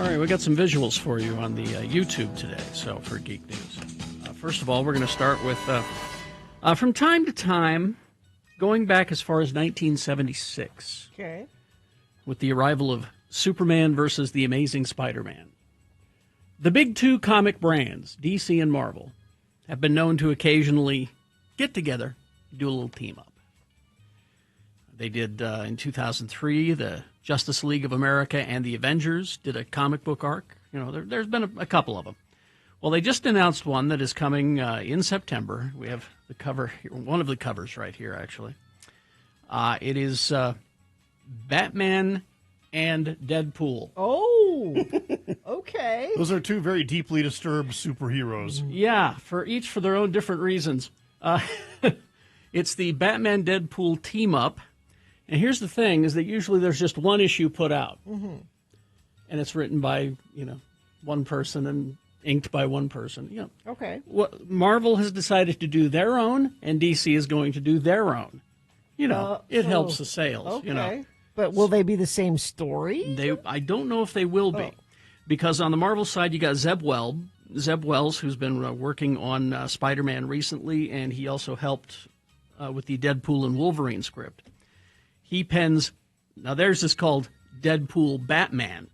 All right, we got some visuals for you on the YouTube today, so for Geek News. First of all, we're going to start with, from time to time, going back as far as 1976, Okay. with the arrival of Superman versus the Amazing Spider-Man. The big two comic brands, DC and Marvel, have been known to occasionally get together, do a little team-up. They did, in 2003, the Justice League of America and the Avengers did a comic book arc. You know, there's been a couple of them. Well, they just announced one that is coming in September. We have the cover here, one of the covers right here, actually. It is Batman and Deadpool. Oh, okay. Those are two very deeply disturbed superheroes. Yeah, each for their own different reasons. It's the Batman Deadpool team up. And here's the thing, is that usually there's just one issue put out. Mm-hmm. And it's written by, one person and inked by one person. Okay. Marvel has decided to do their own, and DC is going to do their own. It helps the sales, Okay. But will they be the same story? I don't know if they will be. Because on the Marvel side, you got Zeb Wells, who's been working on Spider-Man recently, and he also helped with the Deadpool and Wolverine script. He pens, now theirs is called Deadpool Batman.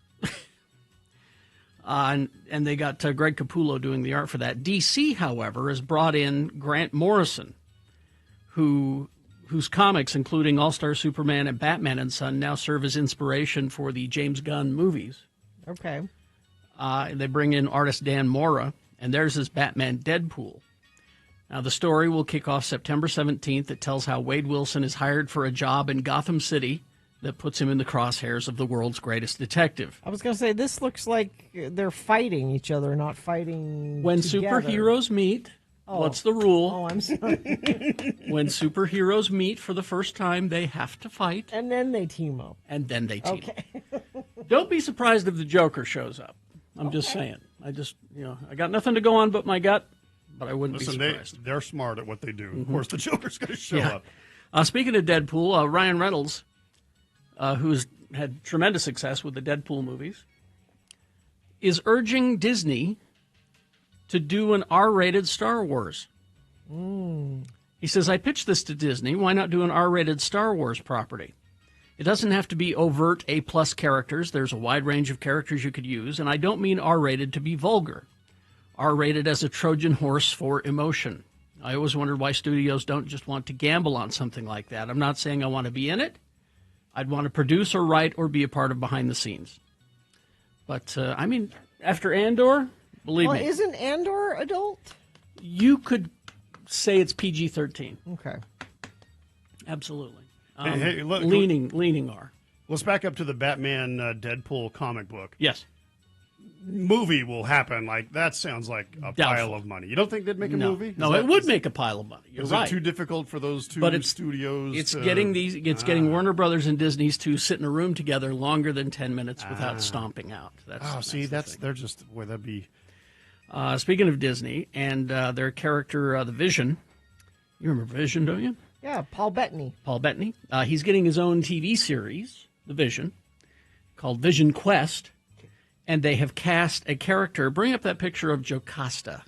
And they got Greg Capullo doing the art for that. DC, however, has brought in Grant Morrison, whose comics, including All-Star Superman and Batman and Son, now serve as inspiration for the James Gunn movies. Okay. They bring in artist Dan Mora, and theirs is Batman Deadpool. Now, the story will kick off September 17th. It tells how Wade Wilson is hired for a job in Gotham City that puts him in the crosshairs of the world's greatest detective. I was going to say, this looks like they're fighting each other, not fighting When together. superheroes meet, what's the rule? Oh, I'm sorry. When superheroes meet for the first time, they have to fight. And then they team up. And then they team Okay. up. Don't be surprised if the Joker shows up. I'm just saying. I got nothing to go on but my gut. But I wouldn't be surprised. They're smart at what they do. Mm-hmm. Of course, the Joker's going to show up. Speaking of Deadpool, Ryan Reynolds, who's had tremendous success with the Deadpool movies, is urging Disney to do an R-rated Star Wars. He says, I pitched this to Disney. Why not do an R-rated Star Wars property? It doesn't have to be overt A-plus characters. There's a wide range of characters you could use, and I don't mean R-rated to be vulgar. R-rated as a Trojan horse for emotion. I always wondered why studios don't just want to gamble on something like that. I'm not saying I want to be in it. I'd want to produce or write or be a part of behind the scenes. But, after Andor, believe me. Isn't Andor adult? You could say it's PG-13. Okay. Absolutely. Look, leaning R. Let's back up to the Batman Deadpool comic book. Yes. Movie will happen. Like, that sounds like a pile of money. You don't think they'd make a movie? No, it would make a pile of money. You're right. Is it too difficult for those two studios? It's getting Warner Brothers and Disney's to sit in a room together longer than 10 minutes without stomping out. That'd be. Speaking of Disney and their character, the Vision. You remember Vision, don't you? Yeah, Paul Bettany. He's getting his own TV series, The Vision, called Vision Quest. And they have cast a character. Bring up that picture of Jocasta.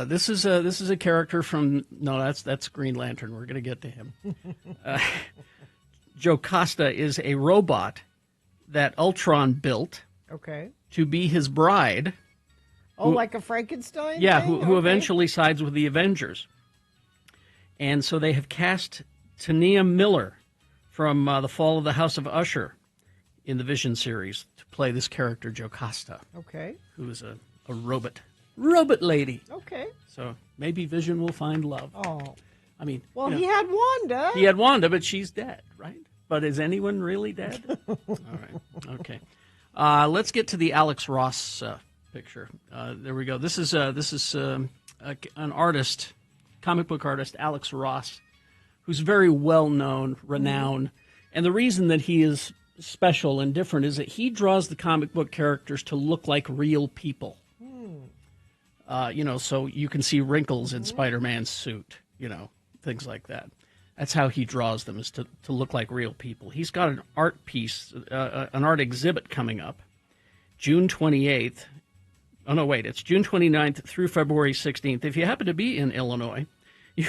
This is a character from that's Green Lantern. We're going to get to him. Jocasta is a robot that Ultron built. Okay. To be his bride. Like a Frankenstein? Yeah, who eventually sides with the Avengers. And so they have cast Tania Miller from The Fall of the House of Usher in the Vision series to play this character, Jocasta. Okay. Who is a robot lady. Okay. So maybe Vision will find love. Oh. He had Wanda. He had Wanda, but she's dead, right? But is anyone really dead? All right. Okay. Let's get to the Alex Ross picture. There we go. This is an artist, comic book artist, Alex Ross, who's very well known, renowned, and the reason that he is special and different is that he draws the comic book characters to look like real people. So you can see wrinkles in Spider-Man's suit, things like that. That's how he draws them, is to look like real people. He's got an art piece, an art exhibit coming up June 28th. Oh, no, wait. It's June 29th through February 16th. If you happen to be in Illinois, you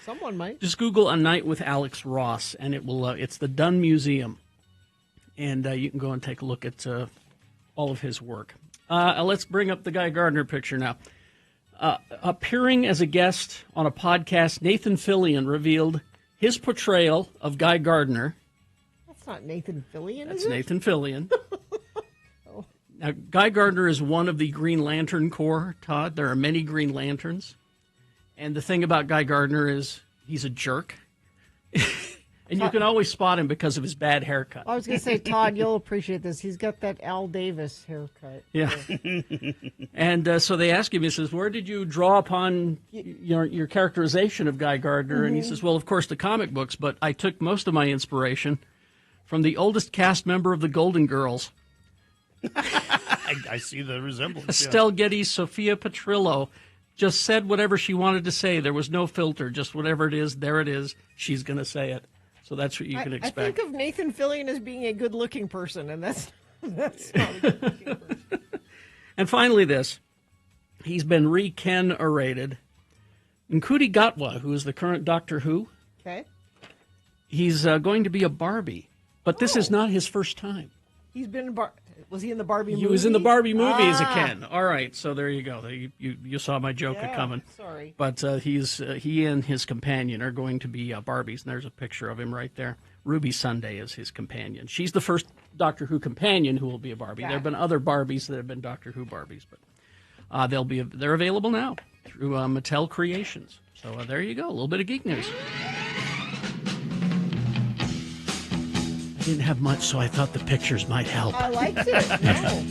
Someone might. just Google A Night with Alex Ross, and it will. It's the Dunn Museum. And you can go and take a look at all of his work. Let's bring up the Guy Gardner picture now. Appearing as a guest on a podcast, Nathan Fillion revealed his portrayal of Guy Gardner. That's not Nathan Fillion, That's is it? Nathan Fillion. Now, Guy Gardner is one of the Green Lantern Corps, Todd. There are many Green Lanterns. And the thing about Guy Gardner is he's a jerk. And you can always spot him because of his bad haircut. I was going to say, Todd, you'll appreciate this. He's got that Al Davis haircut. Yeah. And so they ask him, he says, where did you draw upon your characterization of Guy Gardner? And he says, well, of course, the comic books, but I took most of my inspiration from the oldest cast member of the Golden Girls. I see the resemblance. Estelle Getty, Sophia Petrillo, just said whatever she wanted to say. There was no filter. Just whatever it is, there it is. She's going to say it. So that's what you can expect. I think of Nathan Fillion as being a good-looking person, and that's not a good-looking person. And finally this. He's been re-Ken-orated. Nkudi Gatwa, who is the current Doctor Who, Okay. he's going to be a Barbie. But this is not his first time. He's been in was he in the Barbie movie? He was in the Barbie movie as a Ken. All right, so there you go. You saw my joke coming. Sorry. But he and his companion are going to be Barbies, and there's a picture of him right there. Ruby Sunday is his companion. She's the first Doctor Who companion who will be a Barbie. There have been other Barbies that have been Doctor Who Barbies, but they're available now through Mattel Creations. So there you go, a little bit of geek news. Didn't have much, so I thought the pictures might help. I liked it. No.